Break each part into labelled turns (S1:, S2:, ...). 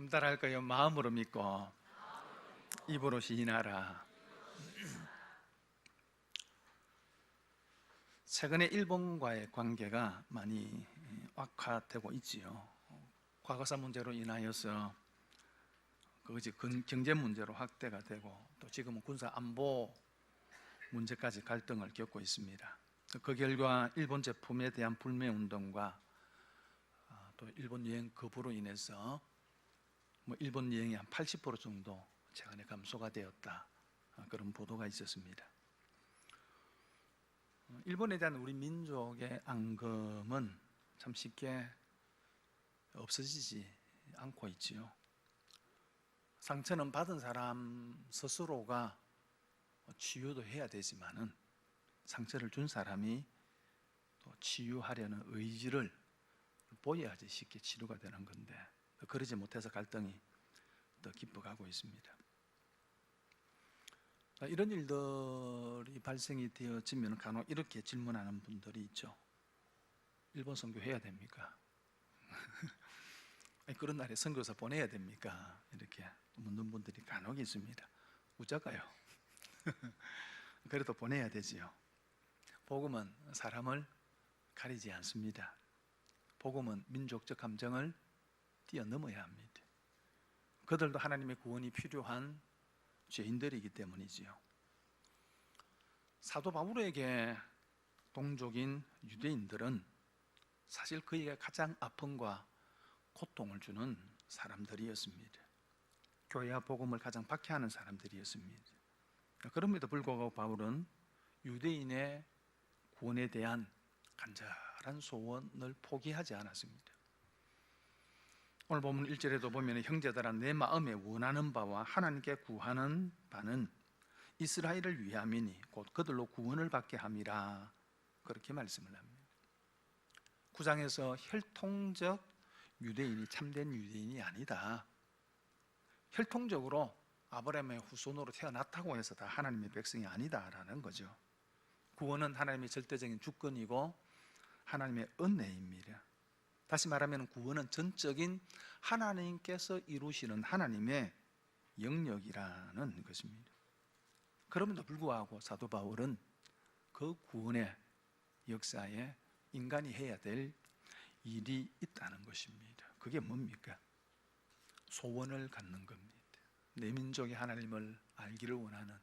S1: 따라할까요? 마음으로 믿고 입으로 시인하라. 최근에 일본과의 관계가 많이 악화되고 있지요. 과거사 문제로 인하여서 그것이 경제 문제로 확대가 되고, 또 지금은 군사 안보 문제까지 갈등을 겪고 있습니다. 그 결과 일본 제품에 대한 불매 운동과 또 일본 여행 거부로 인해서 일본 여행이 한 80% 정도 최근에 감소가 되었다, 그런 보도가 있었습니다. 일본에 대한 우리 민족의 앙금은 참 쉽게 없어지지 않고 있지요. 상처는 받은 사람 스스로가 치유도 해야 되지만은, 상처를 준 사람이 또 치유하려는 의지를 보여야지 쉽게 치료가 되는 건데, 그러지 못해서 갈등이 더 깊어가고 있습니다. 이런 일들이 발생이 되어지면 간혹 이렇게 질문하는 분들이 있죠. 일본 선교 해야 됩니까? 그런 날에 선교사 보내야 됩니까? 이렇게 묻는 분들이 간혹 있습니다. 우짜까요? 그래도 보내야 되지요. 복음은 사람을 가리지 않습니다. 복음은 민족적 감정을 뛰어넘어야 합니다. 그들도 하나님의 구원이 필요한 죄인들이기 때문이지요. 사도 바울에게 동족인 유대인들은 사실 그에게 가장 아픔과 고통을 주는 사람들이었습니다. 교회와 복음을 가장 박해하는 사람들이었습니다. 그럼에도 불구하고 바울은 유대인의 구원에 대한 간절한 소원을 포기하지 않았습니다. 오늘 보면 1절에도 보면, 형제들아 내 마음에 원하는 바와 하나님께 구하는 바는 이스라엘을 위함이니 곧 그들로 구원을 받게 함이라, 그렇게 말씀을 합니다. 9장에서 혈통적 유대인이 참된 유대인이 아니다, 혈통적으로 아브라함의 후손으로 태어났다고 해서 다 하나님의 백성이 아니다라는 거죠. 구원은 하나님의 절대적인 주권이고 하나님의 은혜입니다. 다시 말하면 구원은 전적인 하나님께서 이루시는 하나님의 영역이라는 것입니다. 그럼에도 불구하고 사도 바울은 그 구원의 역사에 인간이 해야 될 일이 있다는 것입니다. 그게 뭡니까? 소원을 갖는 겁니다. 내 민족의 하나님을 알기를 원하는,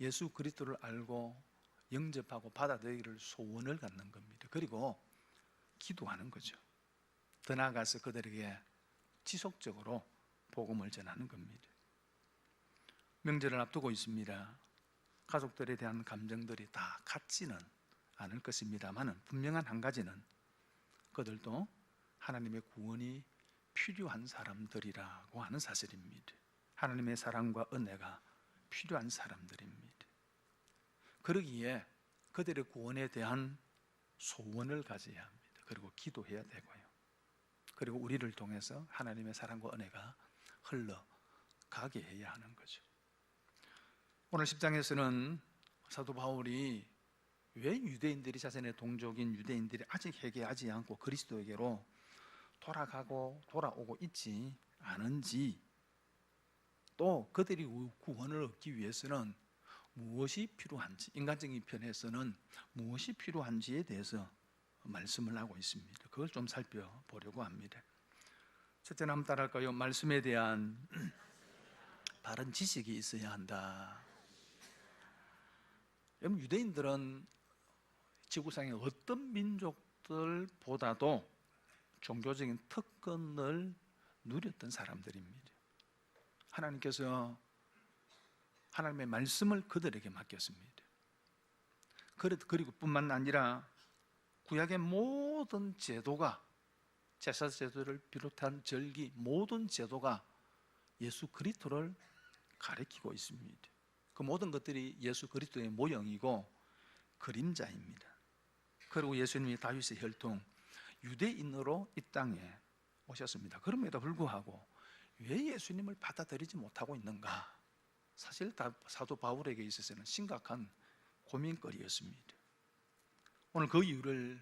S1: 예수 그리스도를 알고 영접하고 받아들이기를 소원을 갖는 겁니다. 그리고 기도하는 거죠. 더 나아가서 그들에게 지속적으로 복음을 전하는 겁니다. 명절을 앞두고 있습니다. 가족들에 대한 감정들이 다 같지는 않을 것입니다만, 분명한 한 가지는 그들도 하나님의 구원이 필요한 사람들이라고 하는 사실입니다. 하나님의 사랑과 은혜가 필요한 사람들입니다. 그러기에 그들의 구원에 대한 소원을 가져야 합니다. 그리고 기도해야 되고요. 그리고 우리를 통해서 하나님의 사랑과 은혜가 흘러가게 해야 하는 거죠. 오늘 10장에서는 사도 바울이 왜 유대인들이, 자신의 동족인 유대인들이 아직 회개하지 않고 그리스도에게로 돌아오고 있지 않은지, 또 그들이 구원을 얻기 위해서는 무엇이 필요한지, 인간적인 편에서는 무엇이 필요한지에 대해서 말씀을 하고 있습니다. 그걸 좀 살펴보려고 합니다. 첫째는 한번 따라할까요? 말씀에 대한 바른 지식이 있어야 한다. 여러분, 유대인들은 지구상의 어떤 민족들보다도 종교적인 특권을 누렸던 사람들입니다. 하나님께서 하나님의 말씀을 그들에게 맡겼습니다. 그리고 뿐만 아니라 구약의 모든 제도가, 제사 제도를 비롯한 절기, 모든 제도가 예수 그리스도를 가리키고 있습니다. 그 모든 것들이 예수 그리스도의 모형이고 그림자입니다. 그리고 예수님이 다윗의 혈통 유대인으로 이 땅에 오셨습니다. 그럼에도 불구하고 왜 예수님을 받아들이지 못하고 있는가? 사실 사도 바울에게 있어서는 심각한 고민거리였습니다. 오늘 그 이유를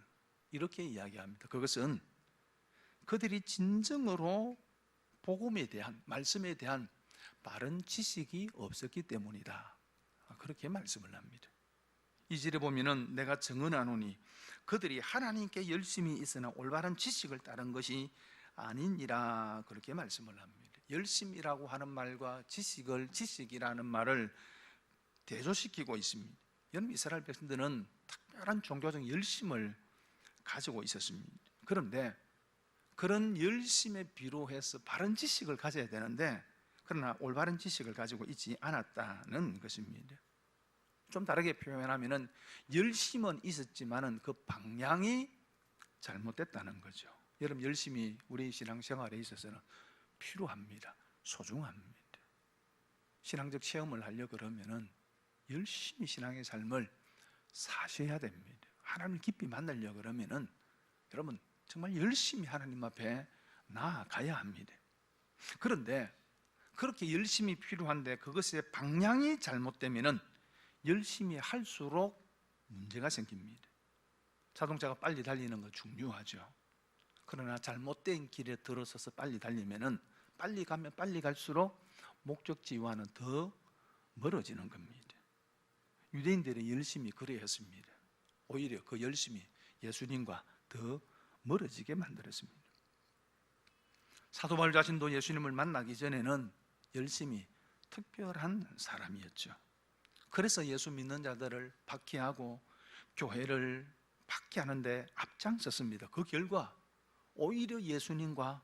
S1: 이렇게 이야기합니다. 그것은 그들이 진정으로 복음에 대한, 말씀에 대한 바른 지식이 없었기 때문이다. 그렇게 말씀을 합니다. 2절에 보면은 내가 증언하노니 그들이 하나님께 열심히 있으나 올바른 지식을 따른 것이 아니니라. 그렇게 말씀을 합니다. 열심이라고 하는 말과 지식이라는 말을 대조시키고 있습니다. 여러분, 이스라엘 백성들은 특별한 종교적 열심을 가지고 있었습니다. 그런데 그런 열심에 비롯해서 바른 지식을 가져야 되는데, 그러나 올바른 지식을 가지고 있지 않았다는 것입니다. 좀 다르게 표현하면 열심은 있었지만은 그 방향이 잘못됐다는 거죠. 여러분, 열심이 우리 신앙생활에 있어서는 필요합니다. 소중합니다. 신앙적 체험을 하려고 그러면은 열심히 신앙의 삶을 사셔야 됩니다. 하나님을 깊이 만나려고 그러면은 여러분 정말 열심히 하나님 앞에 나아가야 합니다. 그런데 그렇게 열심히 필요한데 그것의 방향이 잘못되면은 열심히 할수록 문제가 생깁니다. 자동차가 빨리 달리는 거 중요하죠. 그러나 잘못된 길에 들어서서 빨리 달리면은 빨리 가면 빨리 갈수록 목적지와는 더 멀어지는 겁니다. 유대인들의 열심이 그래였습니다. 오히려 그 열심이 예수님과 더 멀어지게 만들었습니다. 사도 바울 자신도 예수님을 만나기 전에는 열심히 특별한 사람이었죠. 그래서 예수 믿는 자들을 박해하고 교회를 박해하는데 앞장섰습니다. 그 결과 오히려 예수님과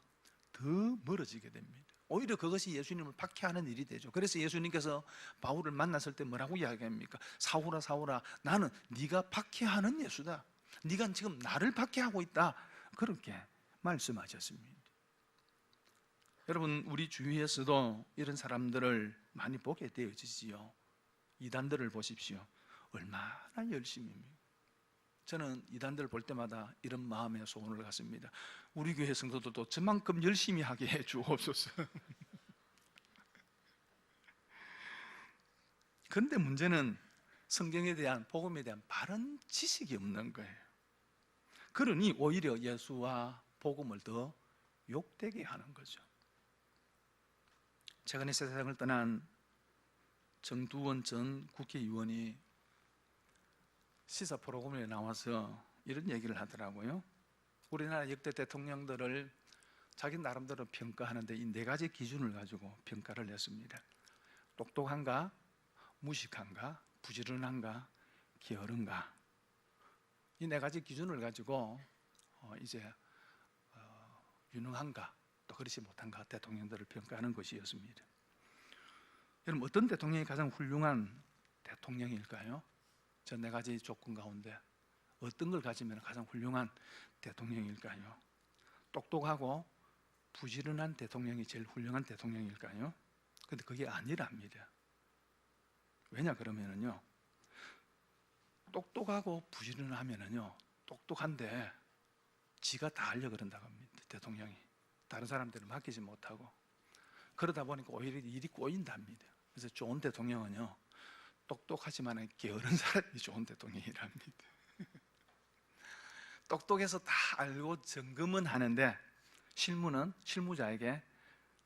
S1: 더 멀어지게 됩니다. 오히려 그것이 예수님을 박해하는 일이 되죠. 그래서 예수님께서 바울을 만났을 때 뭐라고 이야기합니까? 사울아 사울아, 나는 네가 박해하는 예수다. 네가 지금 나를 박해하고 있다. 그렇게 말씀하셨습니다. 여러분, 우리 주위에서도 이런 사람들을 많이 보게 되어지지요. 이단들을 보십시오. 얼마나 열심히. 저는 이단들을 볼 때마다 이런 마음의 소원을 갖습니다. 우리 교회 성도들도 저만큼 열심히 하게 해 주옵소서. 그런데 문제는 성경에 대한, 복음에 대한 바른 지식이 없는 거예요. 그러니 오히려 예수와 복음을 더 욕되게 하는 거죠. 최근에 세상을 떠난 정두원 전 국회의원이 시사 프로그램에 나와서 이런 얘기를 하더라고요. 우리나라 역대 대통령들을 자기 나름대로 평가하는데 이 네 가지 기준을 가지고 평가를 했습니다. 똑똑한가, 무식한가, 부지런한가, 게으른가. 이 네 가지 기준을 가지고 이제 유능한가 또 그렇지 못한가 대통령들을 평가하는 것이었습니다. 여러분, 어떤 대통령이 가장 훌륭한 대통령일까요? 저 네 가지 조건 가운데 어떤 걸 가지면 가장 훌륭한 대통령일까요? 똑똑하고 부지런한 대통령이 제일 훌륭한 대통령일까요? 근데 그게 아니랍니다. 왜냐 그러면은요, 똑똑하고 부지런하면은요, 똑똑한데 지가 다 하려고 그런다고 합니다. 대통령이 다른 사람들은 맡기지 못하고, 그러다 보니까 오히려 일이 꼬인답니다. 그래서 좋은 대통령은요, 똑똑하지만 게으른 사람이 좋은 대통령이랍니다. 똑똑해서 다 알고 점검은 하는데 실무는 실무자에게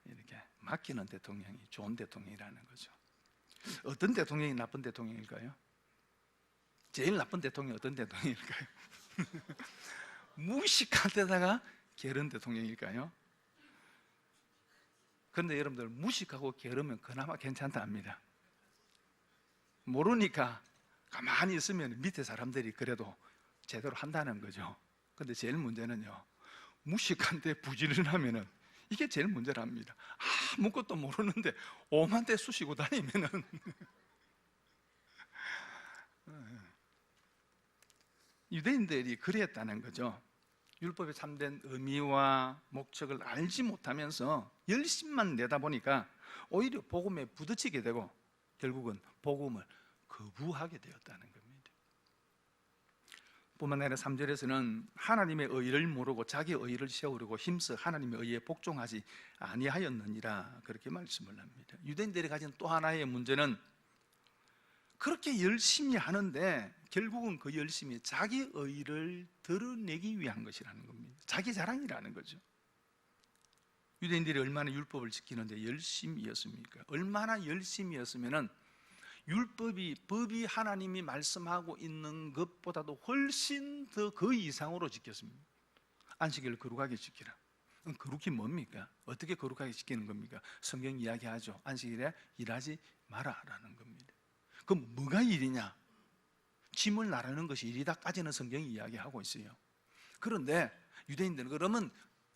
S1: 이렇게 맡기는 대통령이 좋은 대통령이라는 거죠. 어떤 대통령이 나쁜 대통령일까요? 제일 나쁜 대통령이 어떤 대통령일까요? 무식한 데다가 게으른 대통령일까요? 그런데 여러분들, 무식하고 게으르면 그나마 괜찮다 합니다. 모르니까 가만히 있으면 밑에 사람들이 그래도 제대로 한다는 거죠. 근데 제일 문제는요, 무식한데 부지런하면은 이게 제일 문제랍니다. 아무것도 모르는데 오만 대 쑤시고 다니면은 유대인들이 그랬다는 거죠. 율법의 참된 의미와 목적을 알지 못하면서 열심만 내다 보니까 오히려 복음에 부딪히게 되고 결국은 복음을 거부하게 되었다는 겁니다. 뿐만 아니라 3절에서는 하나님의 의를 모르고 자기 의를 세우려고 힘써 하나님의 의에 복종하지 아니하였느니라 그렇게 말씀을 합니다. 유대인들이 가진 또 하나의 문제는 그렇게 열심히 하는데 결국은 그 열심이 자기 의를 드러내기 위한 것이라는 겁니다. 자기 자랑이라는 거죠. 유대인들이 얼마나 율법을 지키는데 열심이었습니까? 얼마나 열심이었으면은 법이 하나님이 말씀하고 있는 것보다도 훨씬 더 그 이상으로 지켰습니다. 안식일을 거룩하게 지키라. 거룩이 뭡니까? 어떻게 거룩하게 지키는 겁니까? 성경 이야기하죠. 안식일에 일하지 마라라는 겁니다. 그럼 뭐가 일이냐? 짐을 나르는 것이 일이다까지는 성경이 이야기하고 있어요. 그런데 유대인들은 그러면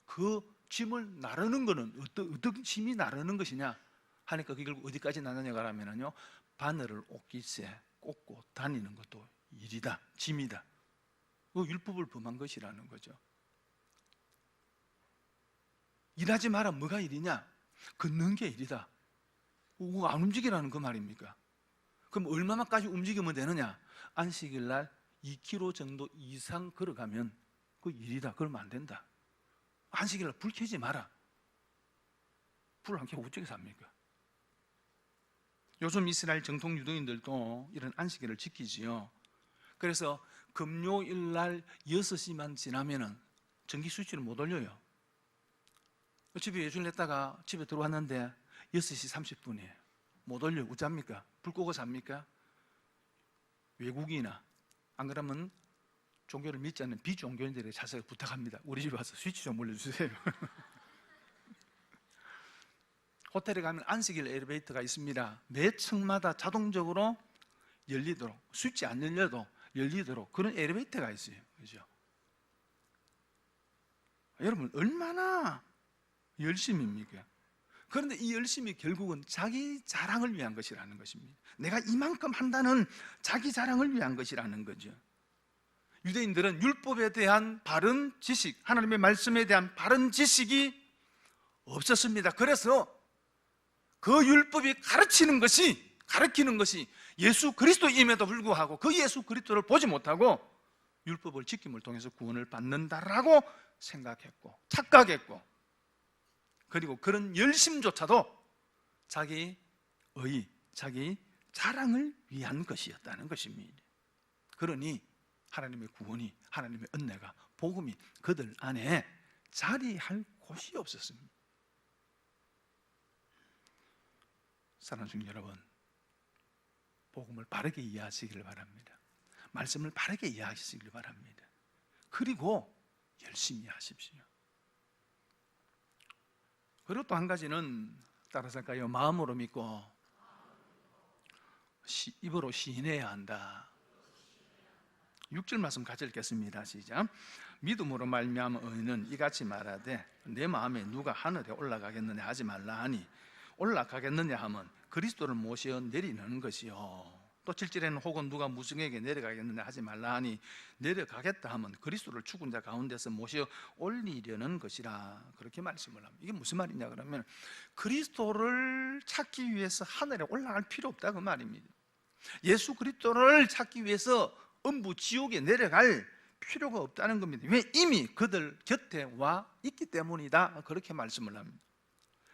S1: 그 짐을 나르는 것은 어떤 짐이 나르는 것이냐 하니까 그걸 어디까지 나누냐고 하면요, 바늘을 옷깃에 꽂고 다니는 것도 일이다, 짐이다. 그 율법을 범한 것이라는 거죠. 일하지 마라, 뭐가 일이냐? 걷는 게 일이다. 안 움직이라는 그 말입니까? 그럼 얼마만까지 움직이면 되느냐? 안식일 날 2km 정도 이상 걸어가면 그 일이다. 그러면 안 된다. 안식일 날 불 켜지 마라. 불 안 켜고 어떻게 삽니까? 요즘 이스라엘 정통 유대인들도 이런 안식일을 지키지요. 그래서 금요일 날 6시만 지나면은 전기 스위치를 못 올려요. 집에 예술 냈다가 집에 들어왔는데 6시 30분이에요. 못 올려. 어쩝니까? 불 끄고 삽니까? 외국이나 안 그러면 종교를 믿지 않는 비종교인들에게 자세히 부탁합니다. 우리 집에 와서 스위치 좀 올려주세요. 호텔에 가면 안식일 엘리베이터가 있습니다. 매 층마다 자동적으로 열리도록, 스위치 안 열려도 열리도록 그런 엘리베이터가 있어요. 그죠? 여러분 얼마나 열심입니까? 그런데 이 열심이 결국은 자기 자랑을 위한 것이라는 것입니다. 내가 이만큼 한다는 자기 자랑을 위한 것이라는 거죠. 유대인들은 율법에 대한 바른 지식, 하나님의 말씀에 대한 바른 지식이 없었습니다. 그래서 그 율법이 가르치는 것이 예수 그리스도임에도 불구하고 그 예수 그리스도를 보지 못하고 율법을 지킴을 통해서 구원을 받는다라고 생각했고 착각했고, 그리고 그런 열심조차도 자기 자랑을 위한 것이었다는 것입니다. 그러니 하나님의 구원이, 하나님의 은혜가, 복음이 그들 안에 자리할 곳이 없었습니다. 사랑하는 성도 여러분, 복음을 바르게 이해하시기를 바랍니다. 말씀을 바르게 이해하시기를 바랍니다. 그리고 열심히 하십시오. 그리고 또 한 가지는 따라서 할까요? 마음으로 믿고 입으로 시인해야 한다. 6절 말씀 같이 읽겠습니다. 시작. 믿음으로 말미암은 의인은 이같이 말하되 내 마음에 누가 하늘에 올라가겠느냐 하지 말라 하니, 올라가겠느냐 하면 그리스도를 모셔 내리는 것이요. 또 7절에는 혹은 누가 무성에게 내려가겠느냐 하지 말라 하니, 내려가겠다 하면 그리스도를 죽은 자 가운데서 모셔 올리려는 것이라. 그렇게 말씀을 합니다. 이게 무슨 말이냐 그러면 그리스도를 찾기 위해서 하늘에 올라갈 필요 없다 그 말입니다. 예수 그리스도를 찾기 위해서 음부 지옥에 내려갈 필요가 없다는 겁니다. 왜? 이미 그들 곁에 와 있기 때문이다. 그렇게 말씀을 합니다.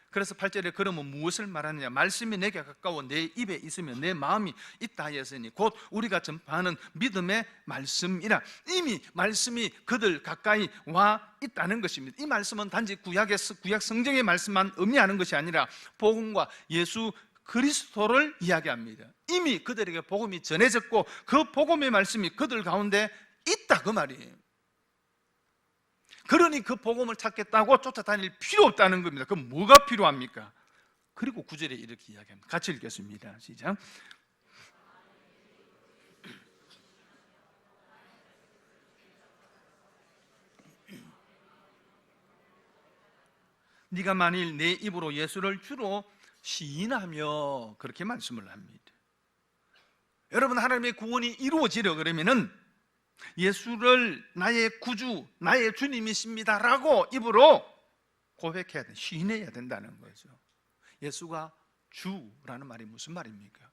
S1: 그래서 8절에 그러면 무엇을 말하느냐? 말씀이 내게 가까워 내 입에 있으면 내 마음이 있다 하였으니 곧 우리가 전파하는 믿음의 말씀이라. 이미 말씀이 그들 가까이 와 있다는 것입니다. 이 말씀은 단지 구약 성경의 말씀만 의미하는 것이 아니라 복음과 예수 그리스도를 이야기합니다. 이미 그들에게 복음이 전해졌고 그 복음의 말씀이 그들 가운데 있다 그 말이에요. 그러니 그 복음을 찾겠다고 쫓아다닐 필요 없다는 겁니다. 그럼 뭐가 필요합니까? 그리고 9절에 이렇게 이야기합니다. 같이 읽겠습니다. 시작. 네가 만일 내 입으로 예수를 주로 시인하며, 그렇게 말씀을 합니다. 여러분, 하나님의 구원이 이루어지려 그러면은 예수를 나의 구주, 나의 주님이십니다라고 입으로 고백해야 돼, 시인해야 된다는 거죠. 예수가 주라는 말이 무슨 말입니까?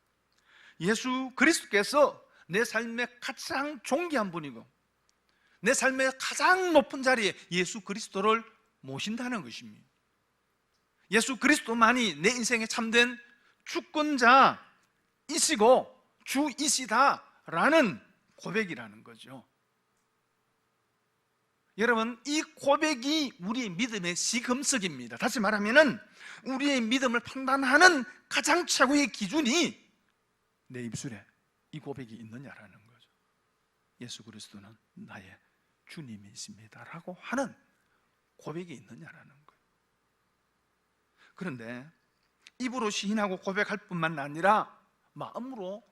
S1: 예수 그리스도께서 내 삶의 가장 존귀한 분이고 내 삶의 가장 높은 자리에 예수 그리스도를 모신다는 것입니다. 예수 그리스도만이 내 인생에 참된 주권자이시고 주이시다라는 고백이라는 거죠. 여러분, 이 고백이 우리의 믿음의 시금석입니다. 다시 말하면은 우리의 믿음을 판단하는 가장 최고의 기준이 내 입술에 이 고백이 있느냐라는 거죠. 예수 그리스도는 나의 주님이십니다라고 하는 고백이 있느냐라는 거예요. 그런데 입으로 시인하고 고백할 뿐만 아니라 마음으로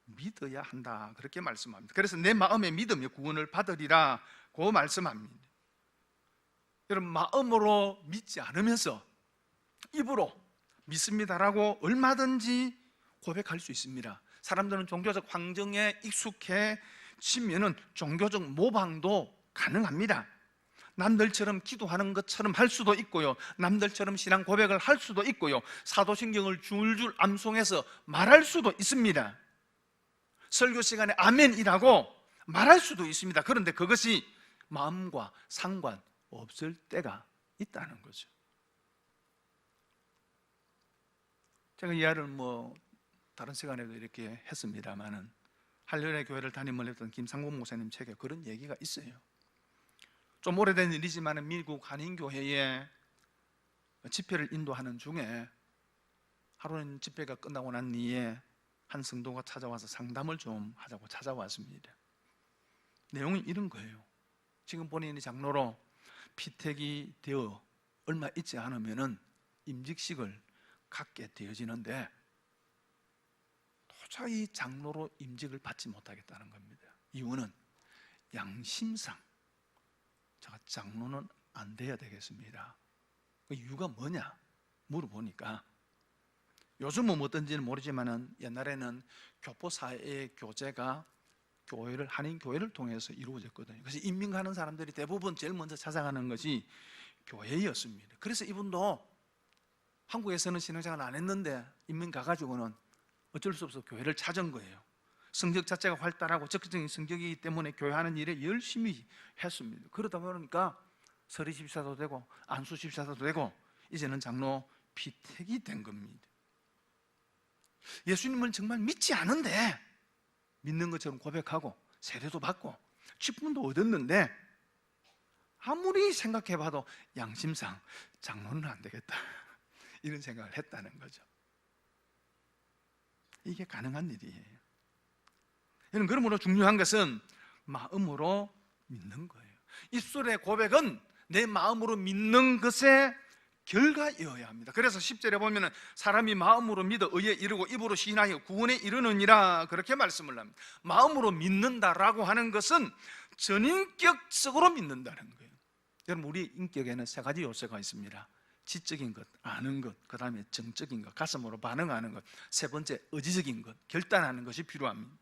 S1: 믿어야 한다, 그렇게 말씀합니다. 그래서 내 마음의 믿음이 구원을 받으리라고 말씀합니다. 여러분, 마음으로 믿지 않으면서 입으로 믿습니다라고 얼마든지 고백할 수 있습니다. 사람들은 종교적 환경에 익숙해지면은 종교적 모방도 가능합니다. 남들처럼 기도하는 것처럼 할 수도 있고요, 남들처럼 신앙 고백을 할 수도 있고요, 사도신경을 줄줄 암송해서 말할 수도 있습니다. 설교 시간에 아멘이라고 말할 수도 있습니다. 그런데 그것이 마음과 상관없을 때가 있다는 거죠. 제가 이해를 다른 시간에도 이렇게 했습니다만은 한련의 교회를 담임을 했던 김상국 목사님 책에 그런 얘기가 있어요. 좀 오래된 일이지만 미국 한인교회에 집회를 인도하는 중에 하루는 집회가 끝나고 난 뒤에 한 성도가 찾아와서 상담을 좀 하자고 찾아왔습니다. 내용이 이런 거예요. 지금 본인이 장로로 피택이 되어 얼마 있지 않으면은 임직식을 갖게 되어지는데 도저히 장로로 임직을 받지 못하겠다는 겁니다. 이유는 양심상 제가 장로는 안 돼야 되겠습니다. 그 이유가 뭐냐 물어보니까, 요즘은 어떤지는 모르지만은 옛날에는 교포사회의 교제가 한인 교회를 통해서 이루어졌거든요. 그래서 인민 가는 사람들이 대부분 제일 먼저 찾아가는 것이 교회였습니다. 그래서 이분도 한국에서는 신앙생활 안 했는데 인민 가가지고는 어쩔 수 없어 교회를 찾은 거예요. 성격 자체가 활달하고 적극적인 성격이기 때문에 교회하는 일에 열심히 했습니다. 그러다 보니까 서리 집사도 되고 안수 집사도 되고 이제는 장로 피택이 된 겁니다. 예수님을 정말 믿지 않은데 믿는 것처럼 고백하고 세례도 받고 직분도 얻었는데 아무리 생각해봐도 양심상 장로는 안 되겠다 이런 생각을 했다는 거죠. 이게 가능한 일이에요. 여러분, 그러므로 중요한 것은 마음으로 믿는 거예요. 입술의 고백은 내 마음으로 믿는 것의 결과여야 합니다. 그래서 10절에 보면은 사람이 마음으로 믿어 의에 이르고 입으로 시인하여 구원에 이르느니라, 그렇게 말씀을 합니다. 마음으로 믿는다라고 하는 것은 전인격적으로 믿는다는 거예요. 여러분, 우리 인격에는 세 가지 요소가 있습니다. 지적인 것, 아는 것, 그 다음에 정적인 것, 가슴으로 반응하는 것, 세 번째 의지적인 것, 결단하는 것이 필요합니다.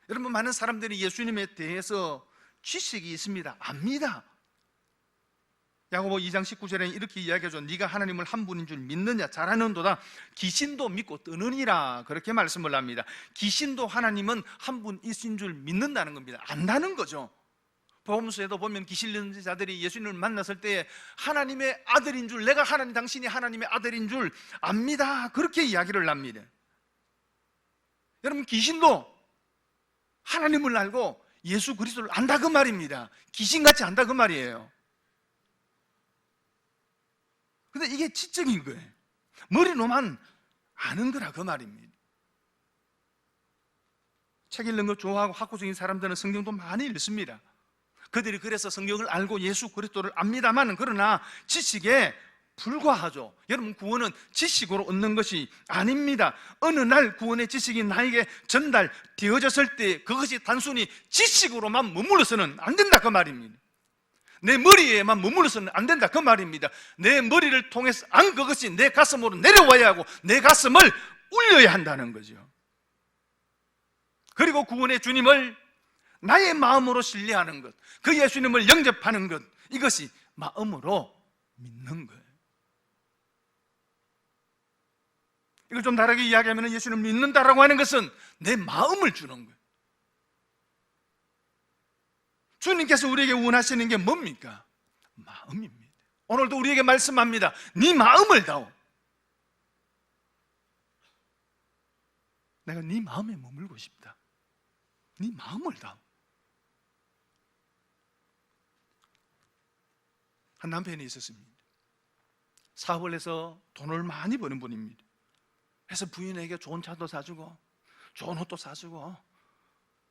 S1: 여러분, 많은 사람들이 예수님에 대해서 지식이 있습니다. 압니다. 야고보 2장 19절에 이렇게 이야기하죠. 네가 하나님을 한 분인 줄 믿느냐? 잘하는도다. 귀신도 믿고 뜨느니라, 그렇게 말씀을 합니다. 귀신도 하나님은 한 분이신 줄 믿는다는 겁니다. 안다는 거죠. 복음서에도 보면 귀신 들린 자들이 예수님을 만났을 때 하나님의 아들인 줄, 내가 하나님, 당신이 하나님의 아들인 줄 압니다, 그렇게 이야기를 합니다. 여러분, 귀신도 하나님을 알고 예수 그리스도를 안다, 그 말입니다. 귀신같이 안다, 그 말이에요. 근데 이게 지적인 거예요. 머리로만 아는 거라, 그 말입니다. 책 읽는 거 좋아하고 학구적인 사람들은 성경도 많이 읽습니다. 그들이 그래서 성경을 알고 예수 그리스도를 압니다만, 그러나 지식에 불과하죠. 여러분, 구원은 지식으로 얻는 것이 아닙니다. 어느 날 구원의 지식이 나에게 전달되어졌을 때 그것이 단순히 지식으로만 머물러서는 안 된다, 그 말입니다. 내 머리에만 머물러서는 안 된다, 그 말입니다. 내 머리를 통해서 그것이 내 가슴으로 내려와야 하고 내 가슴을 울려야 한다는 거죠. 그리고 구원의 주님을 나의 마음으로 신뢰하는 것, 그 예수님을 영접하는 것, 이것이 마음으로 믿는 거예요. 이걸 좀 다르게 이야기하면 예수님을 믿는다라고 하는 것은 내 마음을 주는 거예요. 주님께서 우리에게 원하시는 게 뭡니까? 마음입니다. 오늘도 우리에게 말씀합니다. 네 마음을 다오. 내가 네 마음에 머물고 싶다. 네 마음을 다오. 한 남편이 있었습니다. 사업을 해서 돈을 많이 버는 분입니다. 그래서 부인에게 좋은 차도 사주고 좋은 옷도 사주고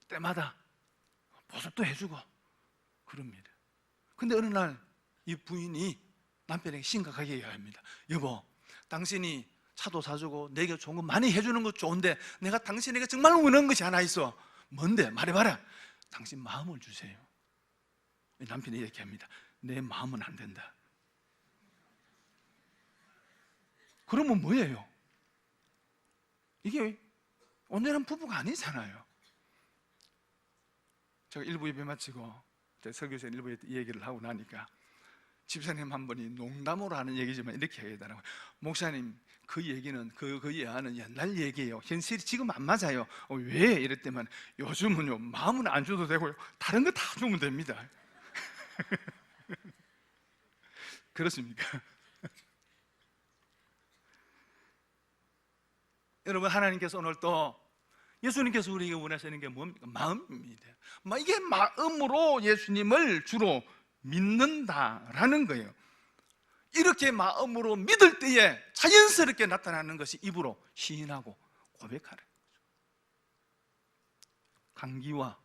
S1: 때마다 보습도 해주고 그럽니다. 근데 어느 날 이 부인이 남편에게 심각하게 얘기합니다. 여보, 당신이 차도 사주고 내게 좋은 거 많이 해주는 거 좋은데 내가 당신에게 정말 원하는 것이 하나 있어. 뭔데? 말해봐라. 당신 마음을 주세요. 남편이 얘기합니다. 내 마음은 안 된다. 그러면 뭐예요? 이게 온전한 부부가 아니잖아요. 제가 1부 예배 마치고 설교에서 1부에 이 얘기를 하고 나니까 집사님 한 분이 농담으로 하는 얘기지만 이렇게 얘기하더라고요. 목사님, 그 얘기는 그 예화는 옛날 얘기예요. 현실이 지금 안 맞아요. 왜? 이랬더만 요즘은요 마음은 안 줘도 되고요 다른 거 다 주면 됩니다. 그렇습니까? 여러분, 하나님께서 오늘 또 예수님께서 우리에게 원하시는 게 뭡니까? 마음입니다. 이게 마음으로 예수님을 주로 믿는다라는 거예요. 이렇게 마음으로 믿을 때에 자연스럽게 나타나는 것이 입으로 시인하고 고백하는 거죠. 강기와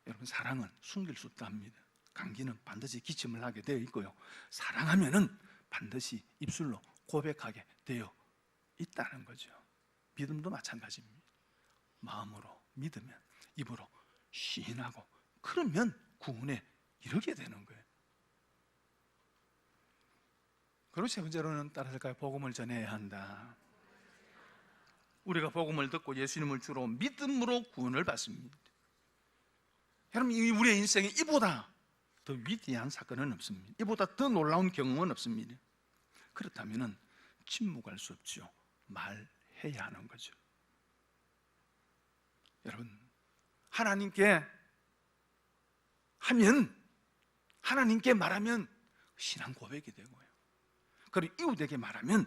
S1: 여러분 사랑은 숨길 수 없답니다. 강기는 반드시 기침을 하게 되어 있고요, 사랑하면은 반드시 입술로 고백하게 되어 있다는 거죠. 믿음도 마찬가지입니다. 마음으로 믿으면 입으로 시인하고 그러면 구원에 이르게 되는 거예요. 그리고 세 번째로는 따라서까지 복음을 전해야 한다. 우리가 복음을 듣고 예수님을 주로 믿음으로 구원을 받습니다. 여러분, 우리의 인생에 이보다 더 위대한 사건은 없습니다. 이보다 더 놀라운 경험은 없습니다. 그렇다면 침묵할 수 없죠. 말해야 하는 거죠. 여러분, 하나님께 하면, 하나님께 말하면 신앙 고백이 되고요, 그리고 이웃에게 말하면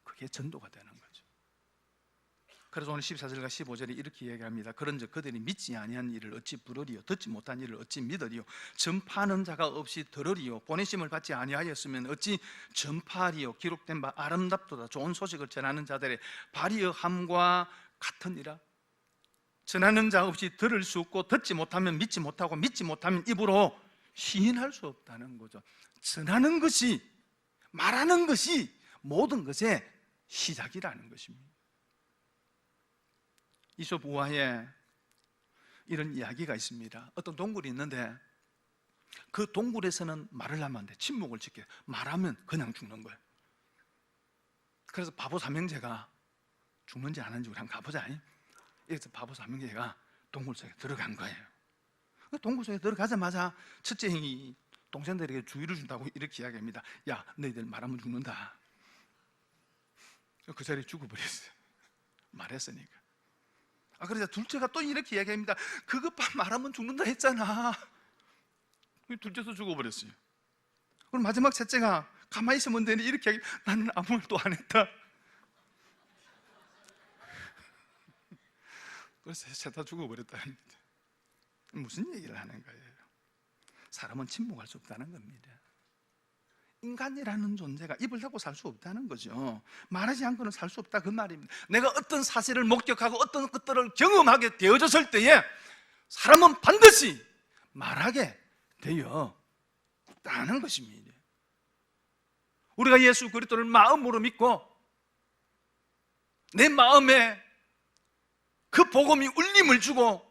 S1: 그게 전도가 되는 거죠. 그래서 오늘 14절과 15절에 이렇게 얘기합니다. 그런즉 그들이 믿지 아니한 일을 어찌 부르리요? 듣지 못한 일을 어찌 믿으리요? 전파하는 자가 없이 들으리요? 보내심을 받지 아니하였으면 어찌 전파하리요? 기록된 바 아름답도다 좋은 소식을 전하는 자들의 발이함과 같으니라. 전하는 자 없이 들을 수 없고 듣지 못하면 믿지 못하고 믿지 못하면 입으로 시인할 수 없다는 거죠. 전하는 것이, 말하는 것이 모든 것의 시작이라는 것입니다. 이솝 우화에 이런 이야기가 있습니다. 어떤 동굴이 있는데 그 동굴에서는 말을 하면 안 돼. 침묵을 지켜. 말하면 그냥 죽는 거예요. 그래서 바보 삼형제가 죽는지 안 하는지 우리 한번 가보자. 그래서 바보 삼형제가 동굴 속에 들어간 거예요. 동굴 속에 들어가자마자 첫째 형이 동생들에게 주의를 준다고 이렇게 이야기합니다. 야, 너희들 말하면 죽는다. 그 자리에 죽어버렸어요. 말했으니까. 그러자 둘째가 또 이렇게 이야기합니다. 그것 봐, 말하면 죽는다 했잖아. 둘째도 죽어버렸어요. 그럼 마지막 셋째가 가만히 있으면 되니 이렇게 이야기, 나는 아무 말도 안 했다. 그래서 셋 다 죽어버렸다는 겁니다. 무슨 얘기를 하는 거예요? 사람은 침묵할 수 없다는 겁니다. 인간이라는 존재가 입을 닫고 살 수 없다는 거죠. 말하지 않고는 살 수 없다, 그 말입니다. 내가 어떤 사실을 목격하고 어떤 것들을 경험하게 되어졌을 때에 사람은 반드시 말하게 되어 있다는 것입니다. 우리가 예수 그리스도를 마음으로 믿고 내 마음에 그 복음이 울림을 주고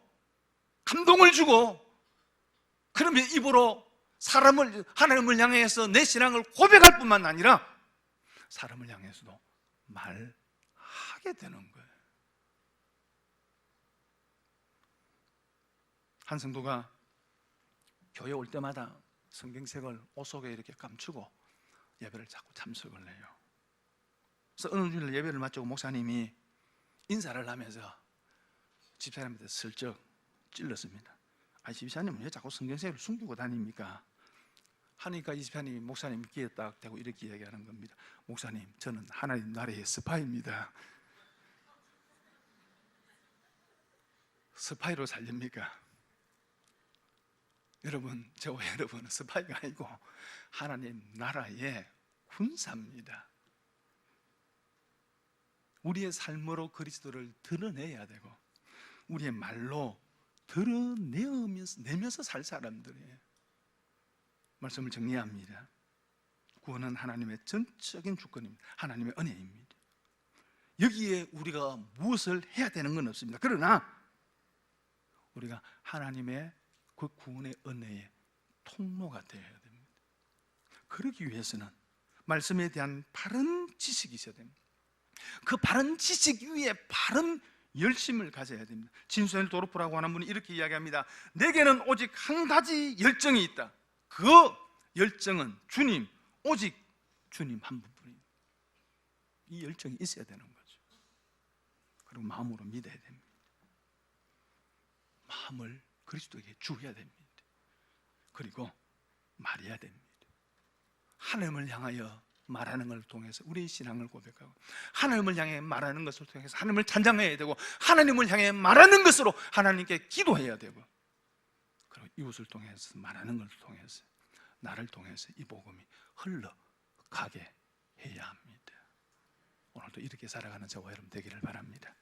S1: 감동을 주고, 그러면 입으로 하나님을 향해서 내 신앙을 고백할 뿐만 아니라 사람을 향해서도 말하게 되는 거예요. 한 성도가 교회 올 때마다 성경책을 옷 속에 이렇게 감추고 예배를 자꾸 참석을 해요. 그래서 어느 주일 예배를 마치고 목사님이 인사를 하면서 집사람한테 슬쩍 찔렀습니다. 집사님은 왜 자꾸 성경책을 숨기고 다닙니까? 하니까 이 집사님이 목사님 귀에 딱 대고 이렇게 얘기하는 겁니다. 목사님, 저는 하나님 나라의 스파이입니다. 스파이로 살립니까? 여러분, 저와 여러분은 스파이가 아니고 하나님 나라의 군사입니다. 우리의 삶으로 그리스도를 드러내야 되고 우리의 말로 드러내면서 살 사람들이에요. 말씀을 정리합니다. 구원은 하나님의 전적인 주권입니다. 하나님의 은혜입니다. 여기에 우리가 무엇을 해야 되는 건 없습니다. 그러나 우리가 하나님의 그 구원의 은혜의 통로가 되어야 됩니다. 그러기 위해서는 말씀에 대한 바른 지식이 있어야 됩니다. 그 바른 지식 위에 바른 열심을 가져야 됩니다. 진수엘 도르프라고 하는 분이 이렇게 이야기합니다. 내게는 오직 한 가지 열정이 있다. 그 열정은 주님, 오직 주님 한 분뿐입니다. 이 열정이 있어야 되는 거죠. 그리고 마음으로 믿어야 됩니다. 마음을 그리스도에게 주어야 됩니다. 그리고 말해야 됩니다. 하나님을 향하여 말하는 것을 통해서 우리의 신앙을 고백하고, 하나님을 향해 말하는 것을 통해서 하나님을 찬양해야 되고, 하나님을 향해 말하는 것으로 하나님께 기도해야 되고, 그리고 이웃을 통해서 말하는 것을 통해서, 나를 통해서 이 복음이 흘러가게 해야 합니다. 오늘도 이렇게 살아가는 저와 여러분 되기를 바랍니다.